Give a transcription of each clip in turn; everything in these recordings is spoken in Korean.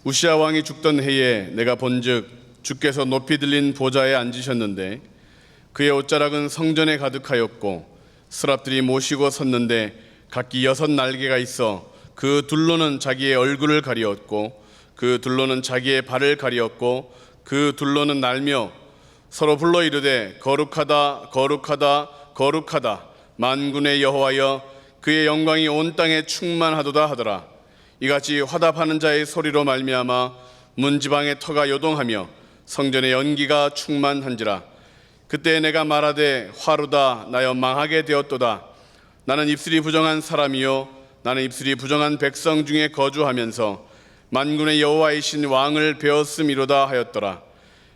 우시야 왕이 죽던 해에 내가 본즉 주께서 높이 들린 보좌에 앉으셨는데 그의 옷자락은 성전에 가득하였고 스랍들이 모시고 섰는데 각기 6 날개가 있어 그 둘로는 자기의 얼굴을 가리었고 그 둘로는 자기의 발을 가리었고 그 둘로는 날며 서로 불러 이르되 거룩하다 거룩하다 거룩하다 만군의 여호와여 그의 영광이 온 땅에 충만하도다 하더라. 이같이 화답하는 자의 소리로 말미암아 문지방의 터가 요동하며 성전의 연기가 충만한지라. 그때 내가 말하되 화루다 나여 망하게 되었도다. 나는 입술이 부정한 사람이요 나는 입술이 부정한 백성 중에 거주하면서 만군의 여호와이신 왕을 배웠음이로다 하였더라.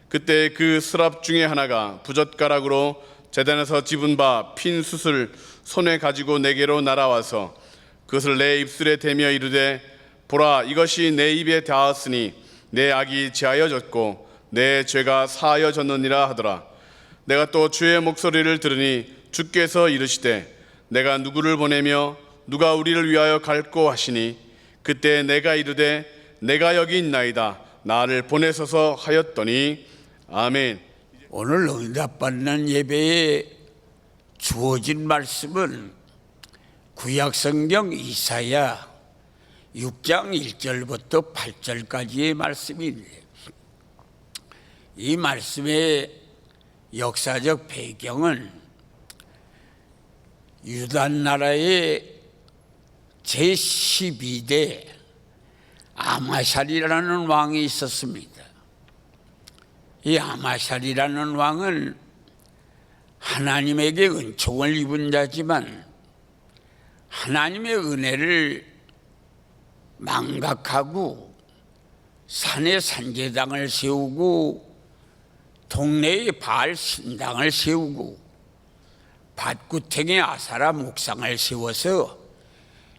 그때 그 스랍 중에 하나가 부젓가락으로 제단에서 집은 바 핀 숯을 손에 가지고 내게로 날아와서 그것을 내 입술에 대며 이르되 보라 이것이 내 입에 닿았으니 내 악이 제하여졌고 내 죄가 사하여졌느니라 하더라. 내가 또 주의 목소리를 들으니 주께서 이르시되 내가 누구를 보내며 누가 우리를 위하여 갈꼬 하시니 그때 내가 이르되 내가 여기 있나이다 나를 보내소서 하였더니 아멘. 오늘 응답받는 예배에 주어진 말씀은 구약성경 이사야 6장 1절부터 8절까지의 말씀인데 이 말씀의 역사적 배경은 유다 나라의 제12대 아마샬이라는 왕이 있었습니다. 이 아마샬이라는 왕은 하나님에게 은총을 입은 자지만 하나님의 은혜를 망각하고 산에 산제당을 세우고 동네에 바알 신당을 세우고 밭구탱에 아사라 목상을 세워서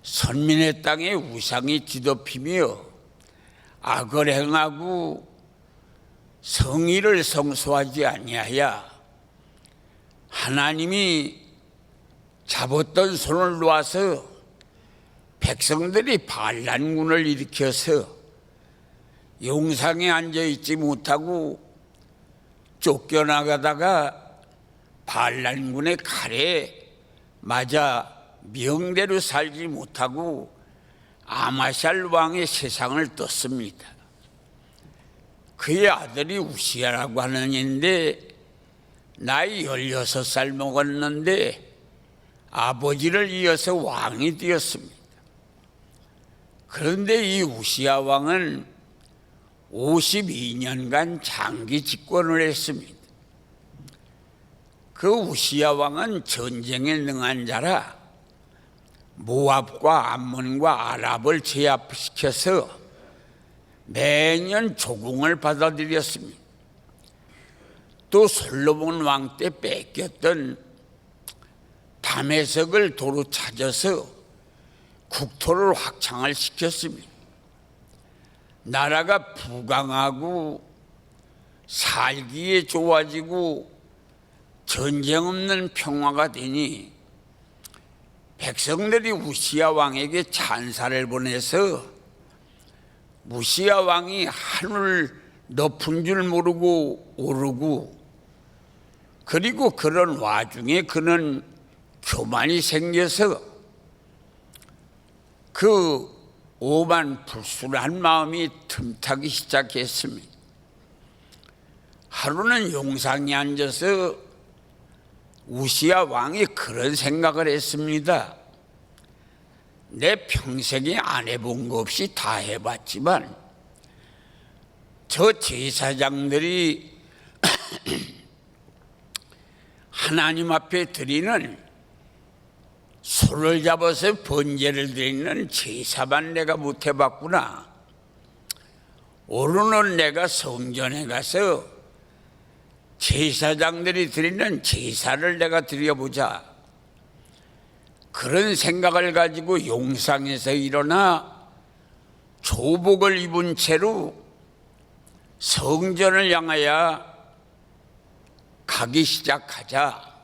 선민의 땅에 우상이 뒤덮이며 악을 행하고 성의를 성소하지 아니하여 하나님이 잡았던 손을 놓아서 백성들이 반란군을 일으켜서 용상에 앉아있지 못하고 쫓겨나가다가 반란군의 칼에 맞아 명대로 살지 못하고 아마샬 왕의 세상을 떴습니다. 그의 아들이 우시야라고 하는 이인데 나이 16살 먹었는데 아버지를 이어서 왕이 되었습니다. 그런데 이 우시야 왕은 52년간 장기 집권을 했습니다. 그 우시야 왕은 전쟁에 능한 자라 모압과 암몬과 아랍을 제압시켜서 매년 조공을 받아들였습니다. 또 솔로몬 왕 때 뺏겼던 다메섹을 도로 찾아서 국토를 확장을 시켰습니다. 나라가 부강하고 살기에 좋아지고 전쟁 없는 평화가 되니 백성들이 우시야 왕에게 찬사를 보내서 우시야 왕이 하늘 높은 줄 모르고 오르고 그리고 그런 와중에 그는 교만이 생겨서 그 오만불순한 마음이 틈타기 시작했습니다. 하루는 용상에 앉아서 우시야 왕이 그런 생각을 했습니다. 내 평생에 안 해본 거 없이 다 해봤지만 저 제사장들이 하나님 앞에 드리는 소를 잡아서 번제를 드리는 제사만 내가 못 해봤구나. 오늘은 내가 성전에 가서 제사장들이 드리는 제사를 내가 드려보자. 그런 생각을 가지고 용상에서 일어나 조복을 입은 채로 성전을 향하여 가기 시작하자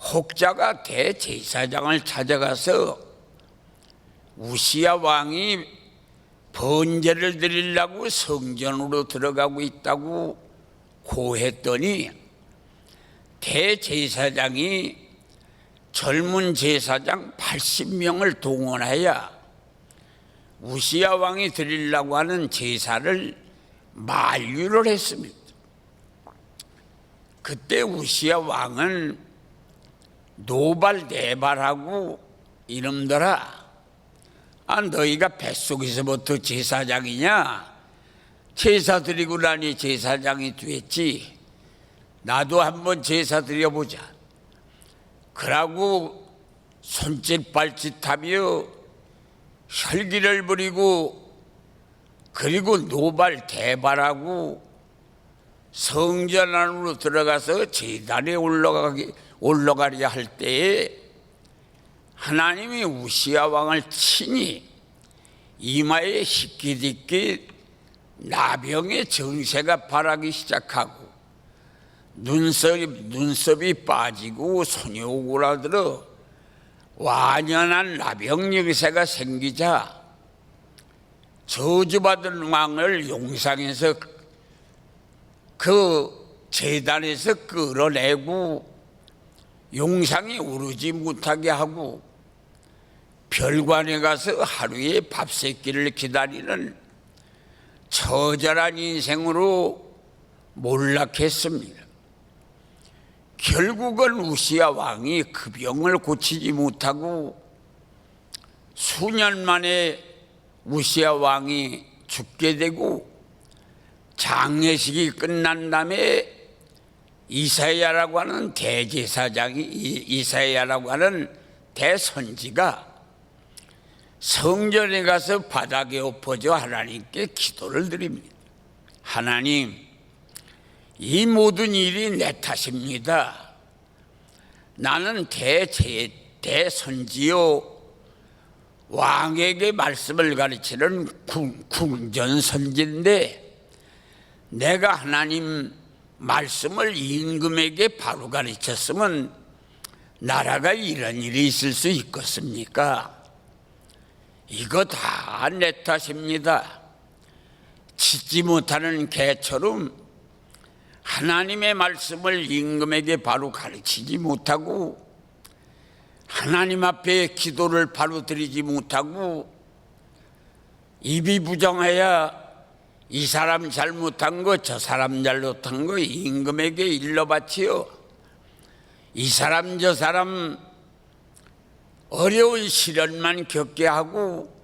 혹자가 대제사장을 찾아가서 우시야 왕이 번제를 드리려고 성전으로 들어가고 있다고 고했더니 대제사장이 젊은 제사장 80명을 동원하여 우시야 왕이 드리려고 하는 제사를 만류를 했습니다. 그때 우시야 왕은 노발네발하고 이놈들아, 너희가 뱃속에서부터 제사장이냐? 제사 드리고 나니 제사장이 됐지. 나도 한번 제사 드려보자. 그러고 손짓발짓하며 혈기를 부리고, 그리고 노발대발하고 성전 안으로 들어가서 제단에 올라가려 할 때에 하나님이 우시야 왕을 친히 이마에 희끼디끼 나병의 정세가 발하기 시작하고 눈썹이 빠지고 손이 오그라들어 완연한 나병 영세가 생기자 저주받은 왕을 용상에서 그 제단에서 끌어내고 용상이 오르지 못하게 하고 별관에 가서 하루에 밥 세 끼를 기다리는 처절한 인생으로 몰락했습니다. 결국은 우시야 왕이 그 병을 고치지 못하고 수년 만에 우시야 왕이 죽게 되고 장례식이 끝난 다음에 이사야라고 하는 대제사장이, 이사야라고 하는 대선지가 성전에 가서 바닥에 엎어져 하나님께 기도를 드립니다. 하나님, 이 모든 일이 내 탓입니다. 나는 대선지요 왕에게 말씀을 가르치는 궁전선지인데 내가 하나님 말씀을 임금에게 바로 가르쳤으면 나라가 이런 일이 있을 수 있겠습니까? 이거 다 내 탓입니다. 짖지 못하는 개처럼 하나님의 말씀을 임금에게 바로 가르치지 못하고 하나님 앞에 기도를 바로 드리지 못하고 입이 부정해야 이 사람 잘못한 거 저 사람 잘못한 거 임금에게 일러 바치어 이 사람 저 사람 어려운 시련만 겪게 하고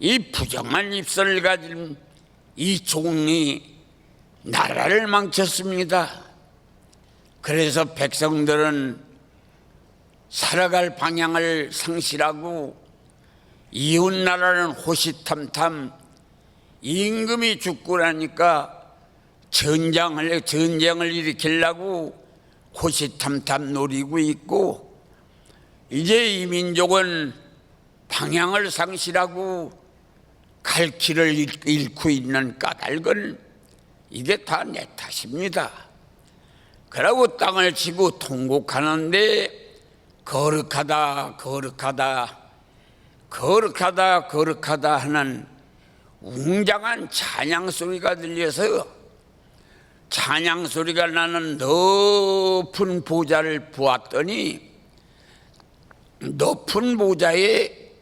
이 부정한 입술을 가진 이 종이 나라를 망쳤습니다. 그래서 백성들은 살아갈 방향을 상실하고 이웃 나라는 호시탐탐 임금이 죽고 나니까 전쟁을 일으키려고 호시탐탐 노리고 있고 이제 이 민족은 방향을 상실하고 갈 길을 잃고 있는 까닭은 이게 다 내 탓입니다. 그러고 땅을 치고 통곡하는데 거룩하다 하는 웅장한 찬양 소리가 들려서 찬양 소리가 나는 높은 보좌를 보았더니 높은 보좌에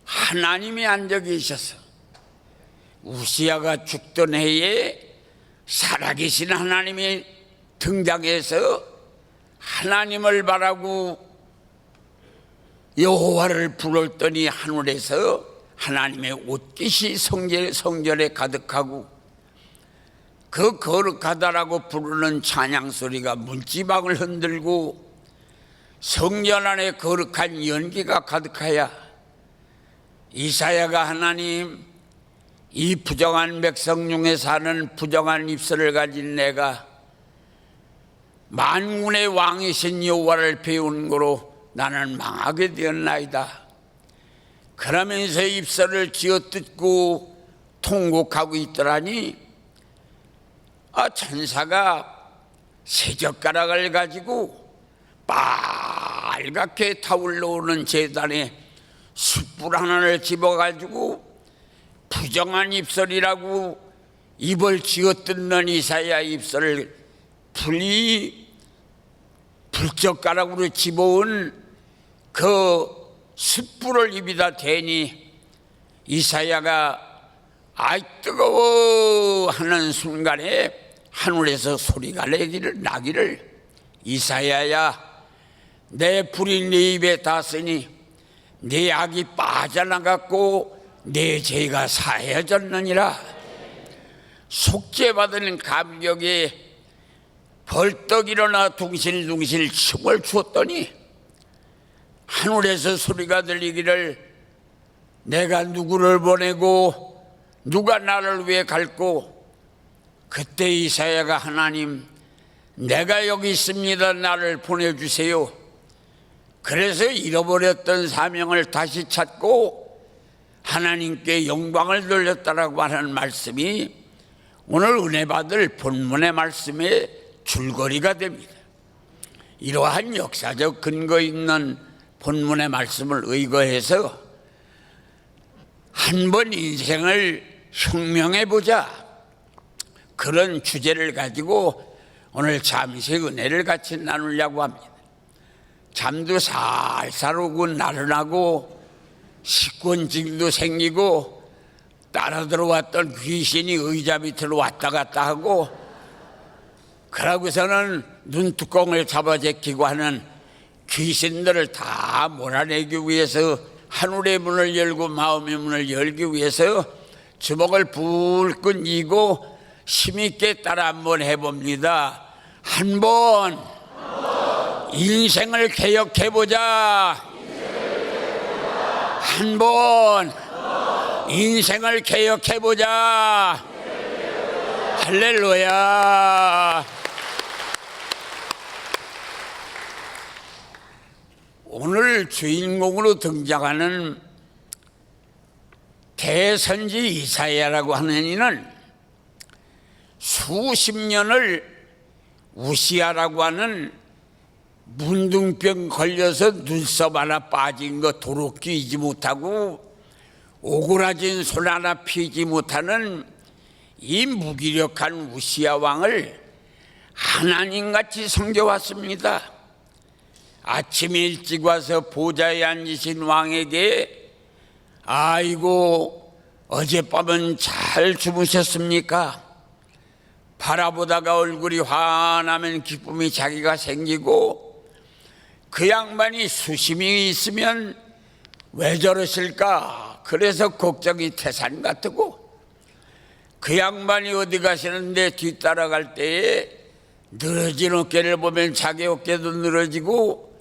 하나님이 앉아 계셔서 우시야가 죽던 해에 살아계신 하나님이 등장해서 하나님을 바라고 여호와를 부르더니 하늘에서 하나님의 옷깃이 성전에 가득하고 그 거룩하다라고 부르는 찬양 소리가 문지방을 흔들고 성전 안에 거룩한 연기가 가득하여 이사야가 하나님, 이 부정한 백성 중에 사는 부정한 입술을 가진 내가 만군의 왕이신 여호와를 배운 거로 나는 망하게 되었나이다. 그러면서 입술을 쥐어뜯고 통곡하고 있더라니 천사가 새젓가락을 가지고 빨갛게 타올라오는 제단에 숯불 하나를 집어가지고 부정한 입술이라고 입을 쥐어뜯는 이사야 입술을 불젓가락으로 집어온 그 숯불을 입에다 대니 이사야가 아이 뜨거워 하는 순간에 하늘에서 소리가 나기를 이사야야, 내 불이 네 입에 닿았으니 네 악이 빠져나갔고 내 죄가 사해졌느니라. 속죄받은 감격에 벌떡 일어나 둥실둥실 춤을 추었더니 하늘에서 소리가 들리기를 내가 누구를 보내고 누가 나를 위해 갈고. 그때 이사야가 하나님, 내가 여기 있습니다. 나를 보내주세요. 그래서 잃어버렸던 사명을 다시 찾고 하나님께 영광을 돌렸다라고 하는 말씀이 오늘 은혜 받을 본문의 말씀의 줄거리가 됩니다. 이러한 역사적 근거 있는 본문의 말씀을 의거해서 한번 인생을 혁명해보자, 그런 주제를 가지고 오늘 잠시 은혜를 같이 나누려고 합니다. 잠도 살살 오고 나른하고 식곤증도 생기고 따라 들어왔던 귀신이 의자 밑으로 왔다 갔다 하고, 그러고서는 눈뚜껑을 잡아제끼고 하는 귀신들을 다 몰아내기 위해서 하늘의 문을 열고 마음의 문을 열기 위해서 주먹을 불끈 쥐고 힘있게 따라 한번 해봅니다. 한번 인생을 개혁해보자. 한번 인생을 개혁해보자. 할렐루야. 오늘 주인공으로 등장하는 대선지 이사야라고 하는 이는 수십 년을 우시아라고 하는 문둥병 걸려서 눈썹 하나 빠진 거 도로 끼지 못하고 오그라진 손 하나 피지 못하는 이 무기력한 우시아 왕을 하나님같이 섬겨왔습니다. 아침에 일찍 와서 보좌에 앉으신 왕에게 아이고 어젯밤은 잘 주무셨습니까? 바라보다가 얼굴이 환하면 기쁨이 자기가 생기고, 그 양반이 수심이 있으면 왜 저러실까? 그래서 걱정이 태산 같고, 그 양반이 어디 가시는데 뒤따라갈 때에 늘어진 어깨를 보면 자기 어깨도 늘어지고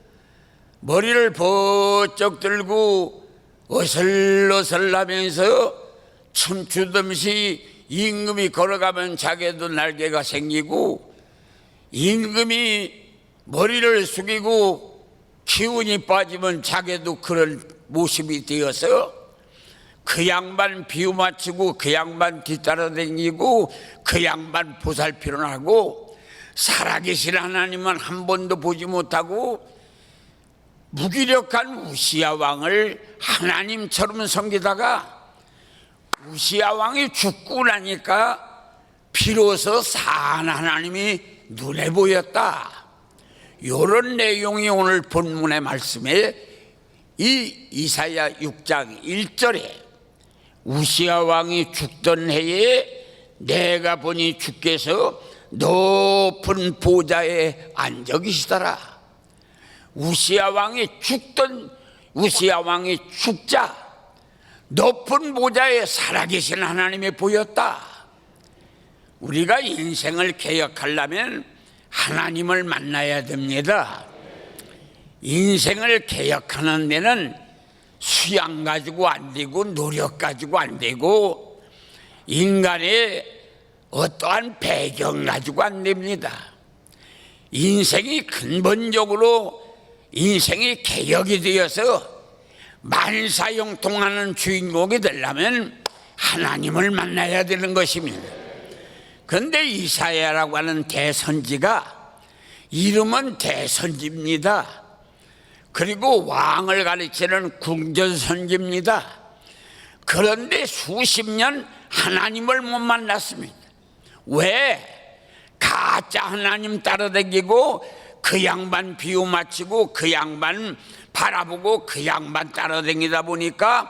머리를 번쩍 들고 어슬어슬하면서 춤추듯이 임금이 걸어가면 자기도 날개가 생기고, 임금이 머리를 숙이고 기운이 빠지면 자기도 그런 모습이 되어서 그 양반 비유 맞추고 그 양반 뒤따라다니고 그 양반 보살피를 하고 살아계신 하나님은 한 번도 보지 못하고 무기력한 우시아 왕을 하나님처럼 섬기다가 우시아 왕이 죽고 나니까 비로소 산 하나님이 눈에 보였다. 이런 내용이 오늘 본문의 말씀에 이 이사야 6장 1절에 우시아 왕이 죽던 해에 내가 보니 주께서 높은 보좌에 앉아 계시더라. 우시아 왕이 죽자 높은 보좌에 살아계신 하나님이 보였다. 우리가 인생을 개혁하려면 하나님을 만나야 됩니다. 인생을 개혁하는 데는 수양 가지고 안 되고 노력 가지고 안 되고 인간의 어떠한 배경 가지고 안 됩니다. 인생이 근본적으로 인생이 개혁이 되어서 만사형통하는 주인공이 되려면 하나님을 만나야 되는 것입니다. 그런데 이사야라고 하는 대선지가 이름은 대선지입니다. 그리고 왕을 가리키는 궁전선지입니다. 그런데 수십 년 하나님을 못 만났습니다. 왜? 가짜 하나님 따라다니고 그 양반 비유 맞추고 그 양반 바라보고 그 양반 따라다니다 보니까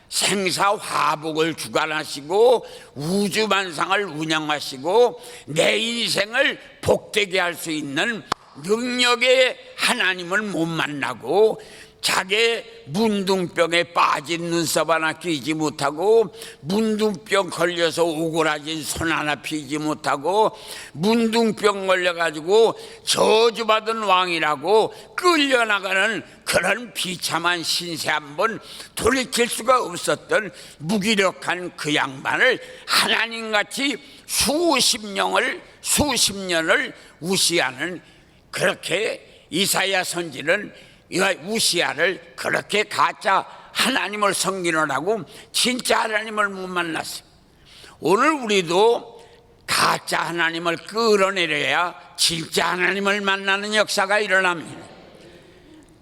생사화복을 주관하시고 우주만상을 운영하시고 내 인생을 복되게 할 수 있는 능력의 하나님을 못 만나고 자기 문둥병에 빠진 눈썹 하나 끼지 못하고 문둥병 걸려서 오그라진 손 하나 피지 못하고 문둥병 걸려가지고 저주받은 왕이라고 끌려나가는 그런 비참한 신세 한번 돌이킬 수가 없었던 무기력한 그 양반을 하나님같이 수십 년을 우시하는, 그렇게 이사야 선지는 우시아를 그렇게 가짜 하나님을 섬기느라고 진짜 하나님을 못 만났어요. 오늘 우리도 가짜 하나님을 끌어내려야 진짜 하나님을 만나는 역사가 일어납니다.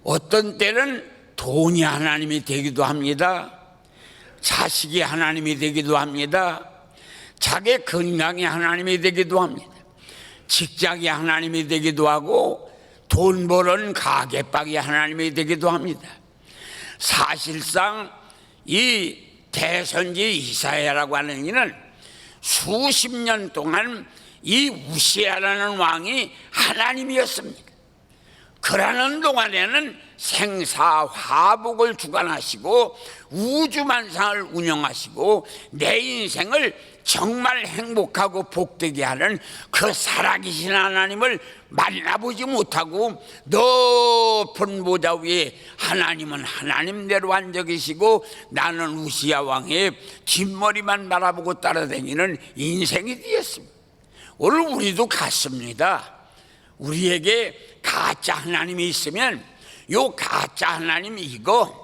어떤 때는 돈이 하나님이 되기도 합니다. 자식이 하나님이 되기도 합니다. 자기 건강이 하나님이 되기도 합니다. 직장이 하나님이 되기도 하고 돈 버는 가게방이 하나님이 되기도 합니다. 사실상 이 대선지 이사야라고 하는 이는 수십 년 동안 이 우시아라는 왕이 하나님이었습니다. 그러는 동안에는 생사화복을 주관하시고 우주만상을 운영하시고 내 인생을 정말 행복하고 복되게 하는 그 살아계신 하나님을 만나보지 못하고 높은 보좌 위에 하나님은 하나님대로 앉아 계시고 나는 우시아 왕의 뒷머리만 바라보고 따라다니는 인생이 되었습니다. 오늘 우리도 같습니다. 우리에게 가짜 하나님이 있으면 요 가짜 하나님 이거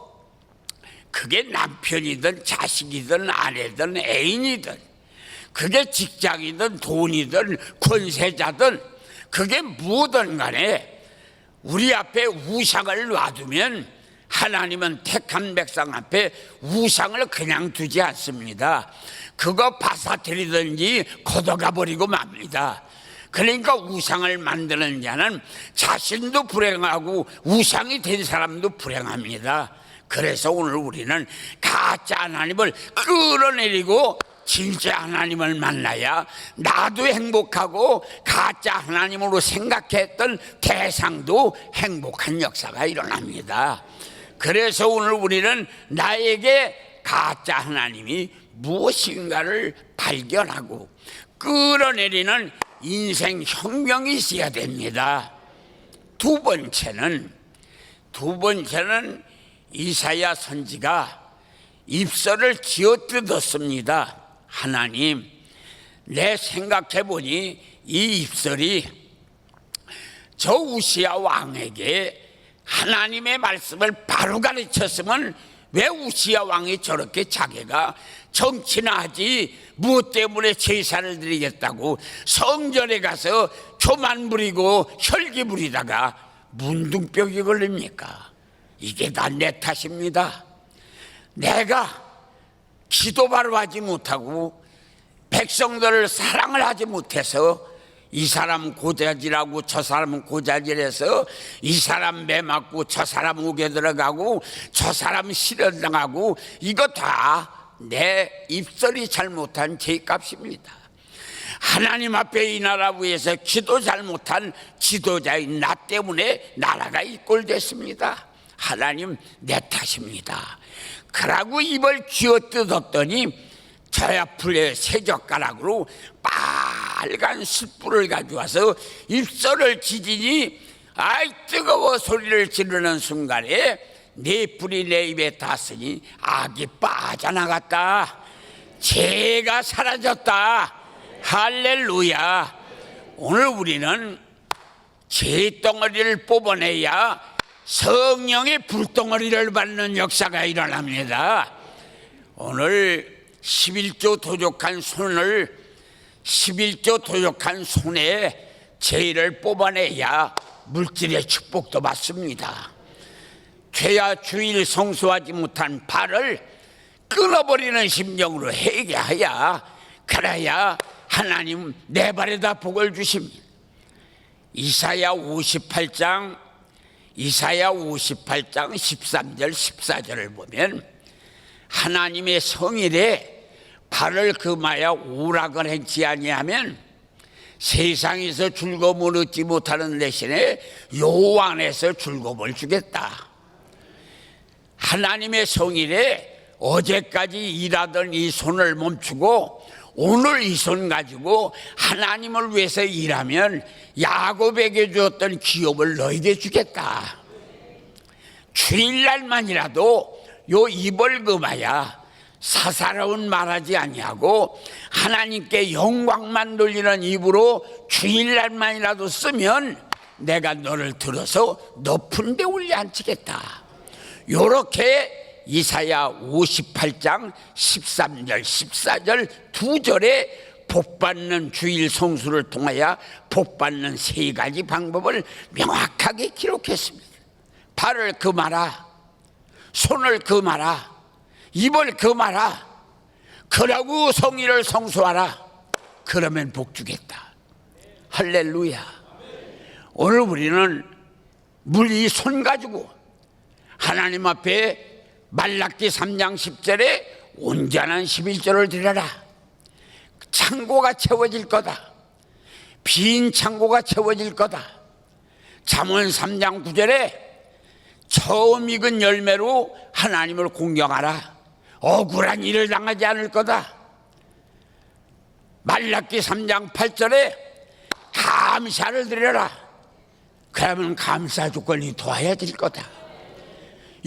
그게 남편이든 자식이든 아내든 애인이든 그게 직장이든 돈이든 권세자든 그게 뭐든 간에 우리 앞에 우상을 놔두면 하나님은 택한 백성 앞에 우상을 그냥 두지 않습니다. 그거 바사뜨리든지 걷어가 버리고 맙니다. 그러니까 우상을 만드는 자는 자신도 불행하고 우상이 된 사람도 불행합니다. 그래서 오늘 우리는 가짜 하나님을 끌어내리고 진짜 하나님을 만나야 나도 행복하고 가짜 하나님으로 생각했던 대상도 행복한 역사가 일어납니다. 그래서 오늘 우리는 나에게 가짜 하나님이 무엇인가를 발견하고 끌어내리는 인생 혁명이 있어야 됩니다. 두 번째는 이사야 선지가 입술을 쥐어뜯었습니다. 하나님, 내 생각해보니 이 입술이 저 우시아 왕에게 하나님의 말씀을 바로 가르쳤으면 왜 우시아 왕이 저렇게 자기가 정치나 하지 무엇 때문에 제사를 드리겠다고 성전에 가서 교만 부리고 혈기 부리다가 문둥병이 걸립니까? 이게 다 내 탓입니다. 내가 기도 바로 하지 못하고 백성들을 사랑을 하지 못해서 이 사람 고자질하고 저 사람은 고자질해서 이 사람 매 맞고 저 사람 옥에 들어가고 저 사람 실현당하고 이거 다 내 입술이 잘못한 죄값입니다. 하나님 앞에 이 나라 위해서 기도 잘못한 지도자인 나 때문에 나라가 이 꼴 됐습니다. 하나님 내 탓입니다. 그러고 입을 쥐어뜯었더니 저 앞에 새젓가락으로 빨간 숯불을 가져와서 입술을 지지니 아이 뜨거워 소리를 지르는 순간에 네 불이 내 입에 닿았으니 악이 빠져나갔다. 죄가 사라졌다. 할렐루야. 오늘 우리는 죄덩어리를 뽑아내야 성령의 불덩어리를 받는 역사가 일어납니다. 오늘 11조 도적한 손에 죄를 뽑아내야 물질의 축복도 받습니다. 죄야 주일 성수하지 못한 발을 끊어버리는 심정으로 회개하야 그래야 하나님 내 발에다 복을 주십니다. 이사야 58장 13절 14절을 보면 하나님의 성일에 발을 금하여 오락을 행치 아니하면 세상에서 즐거움을 얻지 못하는 대신에 여호와 안에서 즐거움을 주겠다. 하나님의 성일에 어제까지 일하던 이 손을 멈추고 오늘 이 손 가지고 하나님을 위해서 일하면 야곱에게 주었던 기업을 너희에게 주겠다. 주일날만이라도 요 입을 금하야 사사로운 말하지 아니하고 하나님께 영광만 돌리는 입으로 주일날만이라도 쓰면 내가 너를 들어서 높은 데 올려앉히겠다. 요렇게 이사야 58장 13절 14절 두 절에 복받는 주일 성수를 통하여 복받는 세 가지 방법을 명확하게 기록했습니다. 발을 금하라, 손을 금하라, 입을 금하라, 그러고 성의를 성수하라. 그러면 복 주겠다. 할렐루야. 오늘 우리는 이 손 가지고 하나님 앞에 말라기 3장 10절에 온전한 11조를 드려라. 창고가 채워질 거다. 빈 창고가 채워질 거다. 잠언 3장 9절에 처음 익은 열매로 하나님을 공경하라. 억울한 일을 당하지 않을 거다. 말라기 3장 8절에 감사를 드려라. 그러면 감사 조건이 더해질 거다.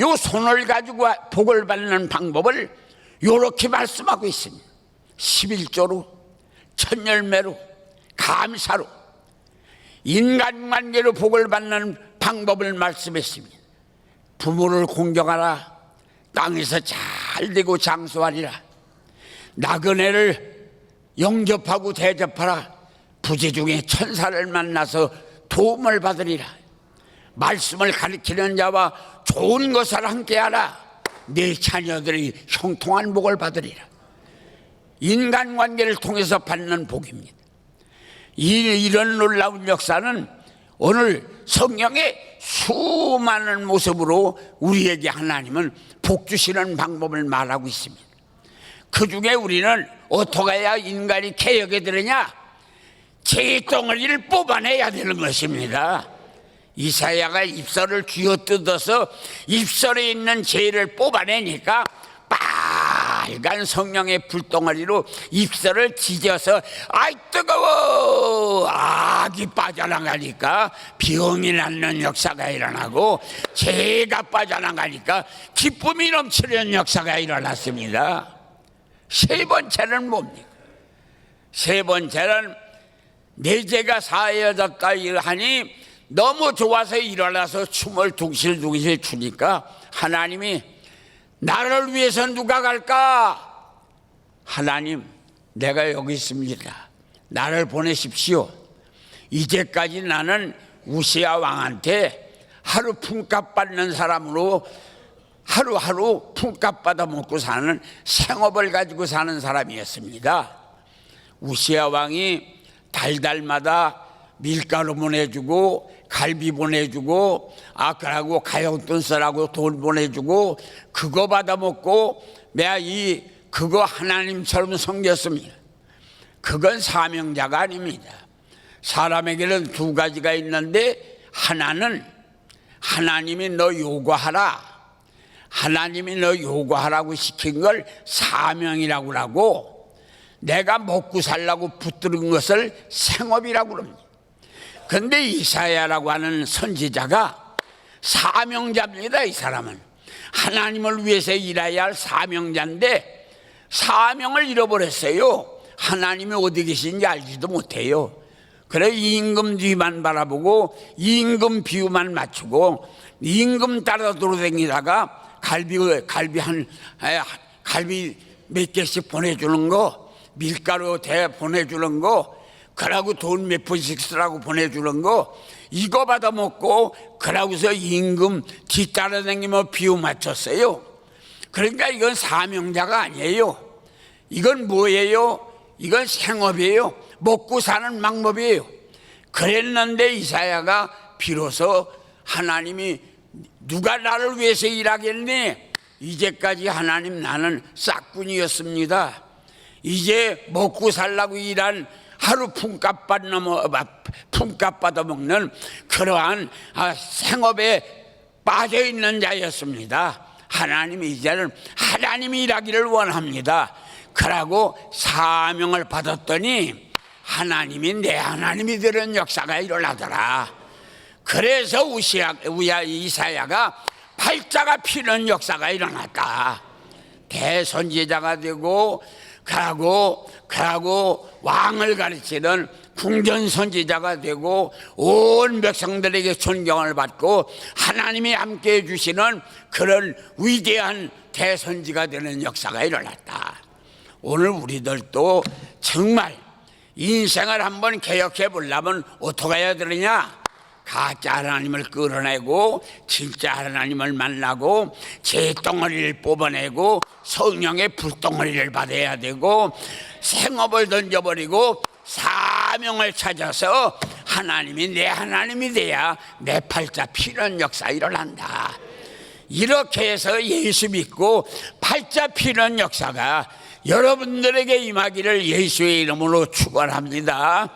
요 손을 가지고 복을 받는 방법을 요렇게 말씀하고 있습니다. 11조로, 첫열매로, 감사로, 인간관계로 복을 받는 방법을 말씀했습니다. 부모를 공경하라. 땅에서 잘 되고 장수하리라. 나그네를 영접하고 대접하라. 부재 중에 천사를 만나서 도움을 받으리라. 말씀을 가르치는 자와 좋은 것을 함께하라. 네 자녀들이 형통한 복을 받으리라. 인간관계를 통해서 받는 복입니다. 이런 놀라운 역사는 오늘 성경의 수많은 모습으로 우리에게 하나님은 복 주시는 방법을 말하고 있습니다. 그 중에 우리는 어떻게 해야 인간이 개혁에 들으냐? 재덩어리를 뽑아내야 되는 것입니다. 이사야가 입술을 쥐어뜯어서 입술에 있는 죄를 뽑아내니까 빨간 성령의 불덩어리로 입술을 찢어서 아이 뜨거워 악이 빠져나가니까 병이 낫는 역사가 일어나고 죄가 빠져나가니까 기쁨이 넘치는 역사가 일어났습니다. 세 번째는 뭡니까? 세 번째는 내 죄가 사해졌다 하니 너무 좋아서 일어나서 춤을 둥실둥실 추니까 하나님이 나를 위해서 누가 갈까? 하나님, 내가 여기 있습니다. 나를 보내십시오. 이제까지 나는 우시야 왕한테 하루 품값 받는 사람으로 하루하루 품값 받아 먹고 사는 생업을 가지고 사는 사람이었습니다. 우시야 왕이 달달마다 밀가루 보내주고 갈비 보내주고 아까라고 가용돈 쓰라고 돈 보내주고 그거 받아먹고 내가 그거 하나님처럼 섬겼습니다. 그건 사명자가 아닙니다. 사람에게는 두 가지가 있는데 하나는 하나님이 너 요구하라. 하나님이 너 요구하라고 시킨 걸 사명이라고 하고 내가 먹고 살라고 붙들은 것을 생업이라고 합니다. 그런데 이사야라고 하는 선지자가 사명자입니다. 이 사람은 하나님을 위해서 일해야 할 사명자인데 사명을 잃어버렸어요. 하나님이 어디 계신지 알지도 못해요. 그래 임금 뒤만 바라보고 임금 비유만 맞추고 임금 따라 돌아다니다가 갈비 몇 개씩 보내주는 거, 밀가루 대 보내주는 거, 그러고 돈 몇 푼씩 쓰라고 보내주는 거, 이거 받아먹고 그러고서 임금 뒤따라다니며 비유 맞췄어요. 그러니까 이건 사명자가 아니에요. 이건 뭐예요? 이건 생업이에요. 먹고 사는 방법이에요. 그랬는데 이사야가 비로소 하나님이 누가 나를 위해서 일하겠니? 이제까지 하나님 나는 싹군이었습니다. 이제 먹고 살라고 일한 하루 품값 받아먹는 그러한 생업에 빠져있는 자였습니다. 하나님이 이제는 하나님이 일하기를 원합니다. 그러고 사명을 받았더니 하나님이 내 하나님이 되는 역사가 일어나더라. 그래서 이사야가 팔자가 피는 역사가 일어났다. 대선지자가 되고 그러고 왕을 가르치는 궁전선지자가 되고 온 백성들에게 존경을 받고 하나님이 함께해 주시는 그런 위대한 대선지가 되는 역사가 일어났다. 오늘 우리들도 정말 인생을 한번 개혁해 보려면 어떻게 해야 되느냐? 가짜 하나님을 끌어내고 진짜 하나님을 만나고 재덩어리를 뽑아내고 성령의 불덩어리를 받아야 되고 생업을 던져버리고 사명을 찾아서 하나님이 내 하나님이 돼야 내 팔자 피는 역사 일어난다. 이렇게 해서 예수 믿고 팔자 피는 역사가 여러분들에게 임하기를 예수의 이름으로 축원합니다.